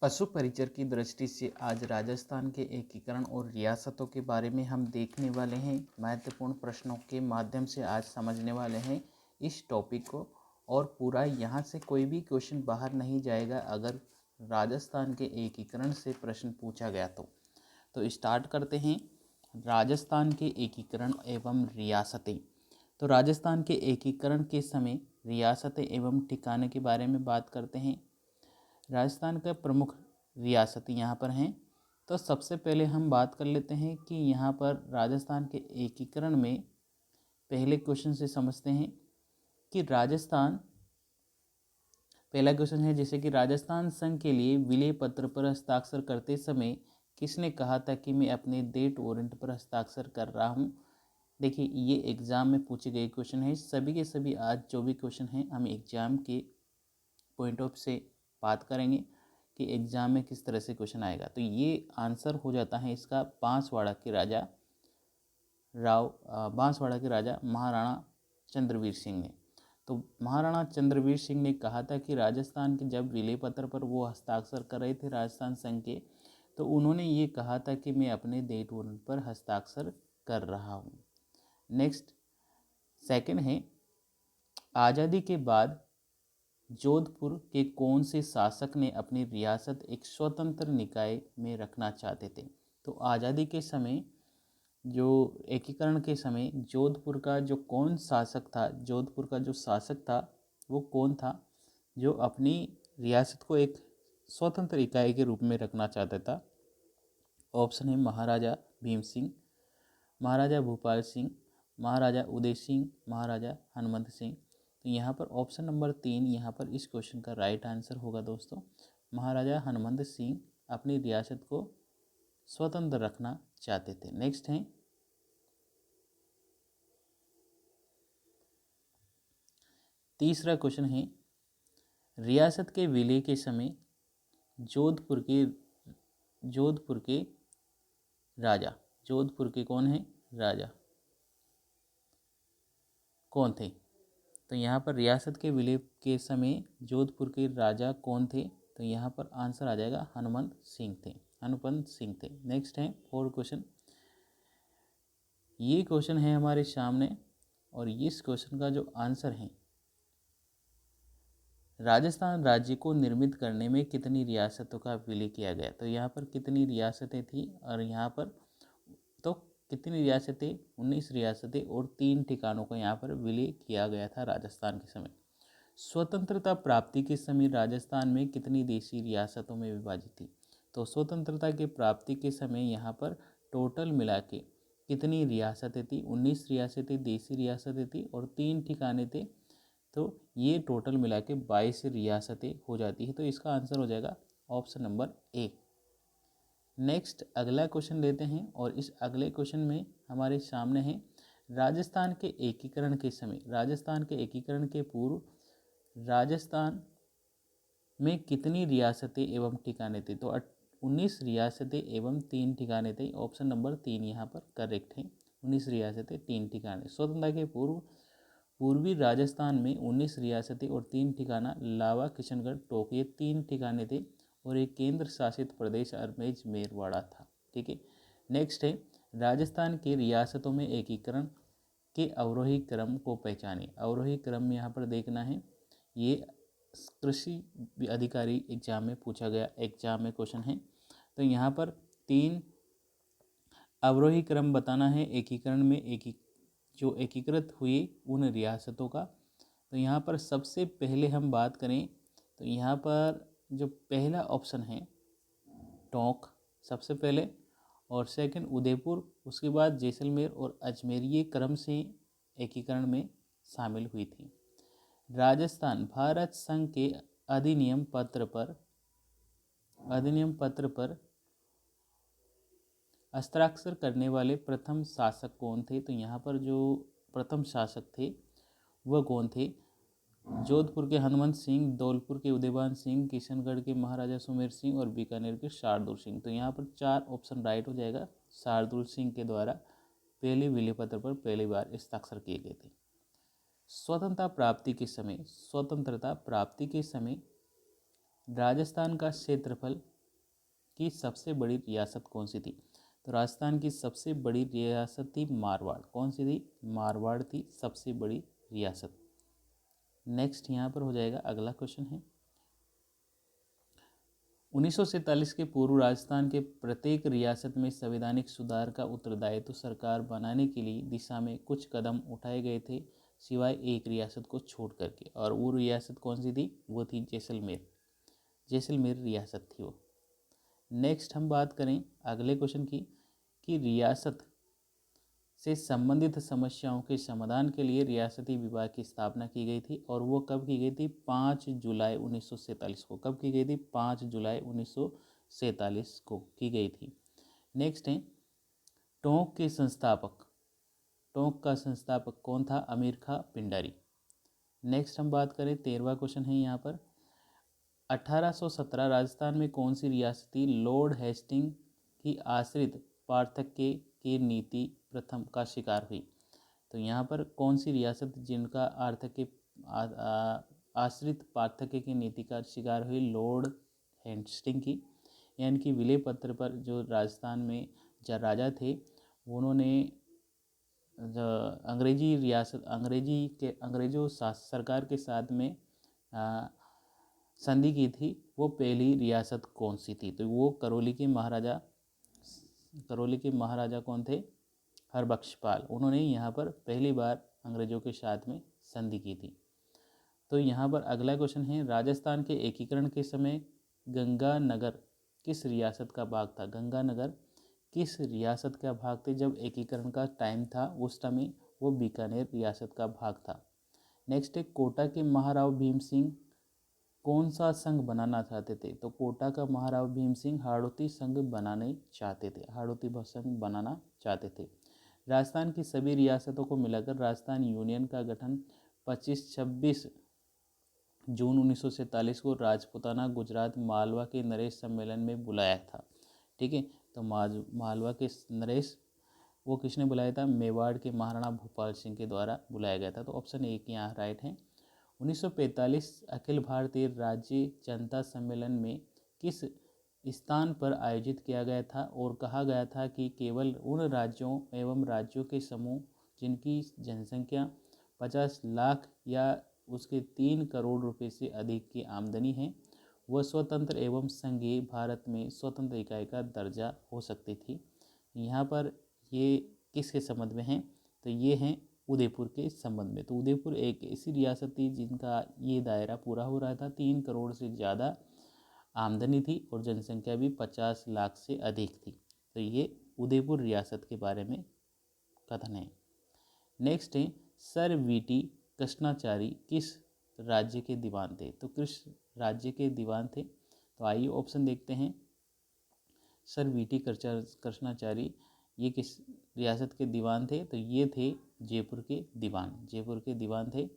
पशु परिचर की दृष्टि से आज राजस्थान के एकीकरण और रियासतों के बारे में हम देखने वाले हैं। महत्वपूर्ण प्रश्नों के माध्यम से आज समझने वाले हैं इस टॉपिक को, और पूरा यहाँ से कोई भी क्वेश्चन बाहर नहीं जाएगा अगर राजस्थान के एकीकरण से प्रश्न पूछा गया तो स्टार्ट करते हैं। राजस्थान के एकीकरण एवं रियासतें। तो राजस्थान के एकीकरण के समय रियासतें एवं ठिकाने के बारे में बात करते हैं। राजस्थान का प्रमुख रियासतें यहाँ पर हैं। तो सबसे पहले हम बात कर लेते हैं कि यहाँ पर राजस्थान के एकीकरण में पहले क्वेश्चन से समझते हैं कि राजस्थान, पहला क्वेश्चन है जैसे कि राजस्थान संघ के लिए विलय पत्र पर हस्ताक्षर करते समय किसने कहा था कि मैं अपने डेट वारंट पर हस्ताक्षर कर रहा हूँ। देखिए, ये एग्ज़ाम में पूछे गए क्वेश्चन है। सभी के सभी आज जो भी क्वेश्चन हैं हम एग्ज़ाम के पॉइंट ऑफ से बात करेंगे कि एग्ज़ाम में किस तरह से क्वेश्चन आएगा। तो ये आंसर हो जाता है इसका बांसवाड़ा के राजा महाराणा चंद्रवीर सिंह ने। तो महाराणा चंद्रवीर सिंह ने कहा था कि राजस्थान के जब विलय पत्र पर वो हस्ताक्षर कर रहे थे राजस्थान संघ के, तो उन्होंने ये कहा था कि मैं अपने डेट वारंट पर हस्ताक्षर कर रहा हूँ। नेक्स्ट, सेकंड है, आज़ादी के बाद जोधपुर के कौन से शासक ने अपनी रियासत एक स्वतंत्र निकाय में रखना चाहते थे। तो आज़ादी के समय, जो एकीकरण के समय जोधपुर का जो कौन शासक था, जोधपुर का जो शासक था वो कौन था जो अपनी रियासत को एक स्वतंत्र इकाई के रूप में रखना चाहता था। ऑप्शन है महाराजा भीम सिंह, महाराजा भूपाल सिंह, महाराजा उदय सिंह, महाराजा हनुमंत सिंह। तो यहाँ पर ऑप्शन नंबर 3 यहाँ पर इस क्वेश्चन का राइट आंसर होगा दोस्तों। महाराजा हनुमंत सिंह अपनी रियासत को स्वतंत्र रखना चाहते थे। नेक्स्ट है, तीसरा क्वेश्चन है, रियासत के विलय के समय जोधपुर के राजा, जोधपुर के कौन है राजा, कौन थे। तो यहाँ पर रियासत के विलय के समय जोधपुर के राजा कौन थे। तो यहाँ पर आंसर आ जाएगा हनुमंत सिंह थे। नेक्स्ट है फोर्थ क्वेश्चन। ये क्वेश्चन है हमारे सामने और इस क्वेश्चन का जो आंसर है, राजस्थान राज्य को निर्मित करने में कितनी रियासतों का विलय किया गया। तो यहाँ पर कितनी रियासतें थी, और यहाँ पर तो कितनी रियासतें, 19 रियासतें और 3 ठिकानों का यहाँ पर विलय किया गया था राजस्थान के समय। स्वतंत्रता प्राप्ति के समय राजस्थान में कितनी देशी रियासतों में विभाजित थी। तो स्वतंत्रता के प्राप्ति के समय यहाँ पर टोटल मिला के कितनी रियासतें थी, 19 रियासतें देशी रियासतें थी और 3 ठिकाने थे। तो ये टोटल मिला के 22 रियासतें हो जाती है। तो इसका आंसर हो जाएगा ऑप्शन नंबर ए। नेक्स्ट अगला क्वेश्चन लेते हैं और इस अगले क्वेश्चन में हमारे सामने है, राजस्थान के एकीकरण के समय, राजस्थान के एकीकरण के पूर्व राजस्थान में कितनी रियासतें एवं ठिकाने थे। तो 19 रियासतें एवं 3 ठिकाने थे। ऑप्शन नंबर 3 यहाँ पर करेक्ट है, 19 रियासतें 3 ठिकाने। स्वतंत्रता के पूर्व पूर्वी राजस्थान में 19 रियासतें और 3 ठिकाना लावा, किशनगढ़, टोंक, ये 3 ठिकाने थे और एक केंद्र शासित प्रदेश अजमेर मेरवाड़ा था। ठीक है। नेक्स्ट है, राजस्थान के रियासतों में एकीकरण के अवरोही क्रम को पहचाने। अवरोही क्रम यहाँ पर देखना है, ये कृषि अधिकारी एग्जाम में पूछा गया एग्जाम में क्वेश्चन है। तो यहाँ पर 3 अवरोही क्रम बताना है एकीकरण में, जो एकीकृत हुई उन रियासतों का। तो यहाँ पर सबसे पहले हम बात करें तो यहाँ पर जो पहला ऑप्शन है टोंक सबसे पहले, और सेकंड उदयपुर, उसके बाद जैसलमेर और अजमेर, ये क्रम से एकीकरण में शामिल हुई थी। राजस्थान भारत संघ के अधिनियम पत्र पर हस्ताक्षर करने वाले प्रथम शासक कौन थे। तो यहाँ पर जो प्रथम शासक थे वह कौन थे, जोधपुर के हनुमंत सिंह, धौलपुर के उदयभान सिंह, किशनगढ़ के महाराजा सुमेर सिंह और बीकानेर के शार्दुल सिंह। तो यहाँ पर 4 ऑप्शन राइट हो जाएगा। शार्दुल सिंह के द्वारा पहले विलय पत्र पर पहली बार हस्ताक्षर किए गए थे। स्वतंत्रता प्राप्ति के समय राजस्थान का क्षेत्रफल की सबसे बड़ी रियासत कौन सी थी? तो राजस्थान की सबसे बड़ी रियासत थी मारवाड़। कौन सी थी? मारवाड़ थी सबसे बड़ी रियासत। नेक्स्ट यहाँ पर हो जाएगा, अगला क्वेश्चन है 1947 के पूर्व राजस्थान के प्रत्येक रियासत में संवैधानिक सुधार का उत्तरदायित्व सरकार बनाने के लिए दिशा में कुछ कदम उठाए गए थे, सिवाय एक रियासत को छोड़ करके। और वो रियासत कौन सी थी? वो थी जैसलमेर। जैसलमेर रियासत थी वो। नेक्स्ट हम बात करें अगले क्वेश्चन की कि रियासत से संबंधित समस्याओं के समाधान के लिए रियासती विभाग की स्थापना की गई थी, और वो कब की गई थी? 5 जुलाई 1947 को। कब की गई थी? 5 जुलाई 1947 को की गई थी। नेक्स्ट है टोंक के संस्थापक। टोंक का संस्थापक कौन था? अमीर खां पिंडारी। नेक्स्ट हम बात करें 13वां क्वेश्चन है यहाँ पर 1817 राजस्थान में कौन सी रियासत थी लॉर्ड हेस्टिंग की आश्रित पार्थक्य की नीति प्रथम का शिकार हुई? तो यहाँ पर कौन सी रियासत जिनका आश्रित पार्थक्य की नीति का शिकार हुई? लॉर्ड हेस्टिंग की। यानी कि विलय पत्र पर जो राजस्थान में जो राजा थे उन्होंने अंग्रेजी रियासत अंग्रेजों सरकार के साथ में संधि की थी। वो पहली रियासत कौन सी थी? तो वो करौली के महाराजा कौन थे? हरबख्शपाल। उन्होंने यहाँ पर पहली बार अंग्रेजों के साथ में संधि की थी। तो यहाँ पर अगला क्वेश्चन है राजस्थान के एकीकरण के समय गंगानगर किस रियासत का भाग था? गंगानगर किस रियासत का भाग थे? जब एकीकरण का टाइम था उस समय वो बीकानेर रियासत का भाग था। नेक्स्ट है कोटा के महाराव भीम सिंह कौन सा संघ बनाना चाहते थे? तो कोटा का महाराव भीम सिंह हाड़ौती संघ बनाने चाहते थे। हाड़ौती संघ बनाना चाहते थे। राजस्थान की सभी रियासतों को मिलाकर राजस्थान यूनियन का गठन 25-26 जून 1947 को राजपूताना गुजरात मालवा के नरेश सम्मेलन में बुलाया था। ठीक है, तो मालवा के नरेश वो किसने बुलाया था? मेवाड़ के महाराणा भूपाल सिंह के द्वारा बुलाया गया था। तो ऑप्शन एक यहाँ राइट है। 1945 अखिल भारतीय राज्य जनता सम्मेलन में किस स्थान पर आयोजित किया गया था और कहा गया था कि केवल उन राज्यों एवं राज्यों के समूह जिनकी जनसंख्या 50 लाख या उसके 3 करोड़ रुपए से अधिक की आमदनी है वह स्वतंत्र एवं संघीय भारत में स्वतंत्र इकाई का दर्जा हो सकती थी। यहाँ पर ये किसके संबंध में है? तो ये हैं उदयपुर के संबंध में। तो उदयपुर एक ऐसी रियासत थी जिनका ये दायरा पूरा हो रहा था। 3 करोड़ से ज़्यादा आमदनी थी और जनसंख्या भी 50 लाख से अधिक थी। तो ये उदयपुर रियासत के बारे में कथन है। नेक्स्ट है सर वीटी कृष्णाचारी किस राज्य के दीवान थे? तो किस राज्य के दीवान थे? तो आइए ऑप्शन देखते हैं। सर वीटी कृष्णाचारी ये किस रियासत के दीवान थे? तो ये थे जयपुर के दीवान। जयपुर के दीवान थे।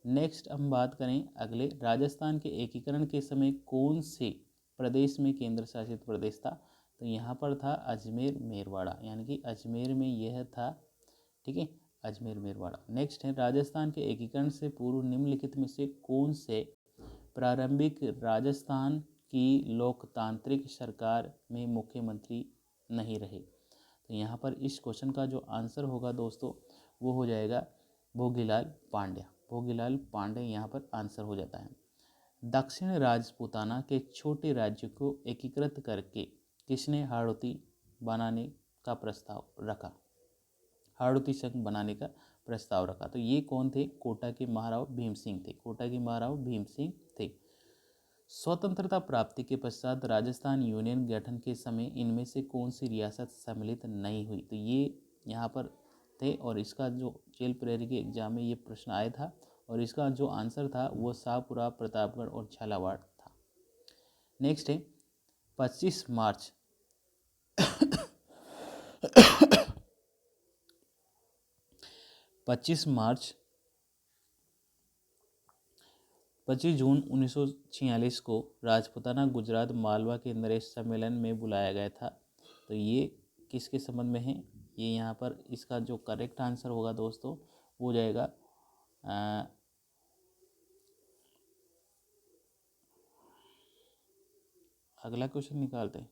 नेक्स्ट हम बात करें अगले राजस्थान के एकीकरण के समय कौन से प्रदेश में केंद्र शासित प्रदेश था? तो यहाँ पर था अजमेर मेरवाड़ा। यानी कि अजमेर में यह था। ठीक है, अजमेर मेरवाड़ा। नेक्स्ट है राजस्थान के एकीकरण से पूर्व निम्नलिखित में से कौन से प्रारंभिक राजस्थान की लोकतांत्रिक सरकार में मुख्यमंत्री नहीं रहे? तो यहाँ पर इस क्वेश्चन का जो आंसर होगा दोस्तों वो हो जाएगा भोगीलाल पांड्या। भोगीलाल पांडे यहाँ पर आंसर हो जाता है। दक्षिण राजपूताना के छोटे राज्य को एकीकृत करके किसने हाड़ौती बनाने का प्रस्ताव रखा? हाड़ौती संघ बनाने का प्रस्ताव रखा। तो ये कौन थे? कोटा के महाराव भीम सिंह थे। कोटा के महाराव भीम सिंह थे। स्वतंत्रता प्राप्ति के पश्चात राजस्थान यूनियन गठन के समय इनमें से कौन सी रियासत सम्मिलित नहीं हुई? तो ये यहाँ पर थे और इसका जो जेल प्रेरी के एग्जाम में ये प्रश्न आया था और इसका जो आंसर था वो शाहपुरा, प्रतापगढ़ और झालावाड़ था। नेक्स्ट है 25 मार्च 25 जून 1946 को राजपूताना गुजरात मालवा के नरेश सम्मेलन में बुलाया गया था। तो ये किसके संबंध में है? ये यहाँ पर इसका जो करेक्ट आंसर होगा दोस्तों वो जाएगा अगला क्वेश्चन निकालते हैं।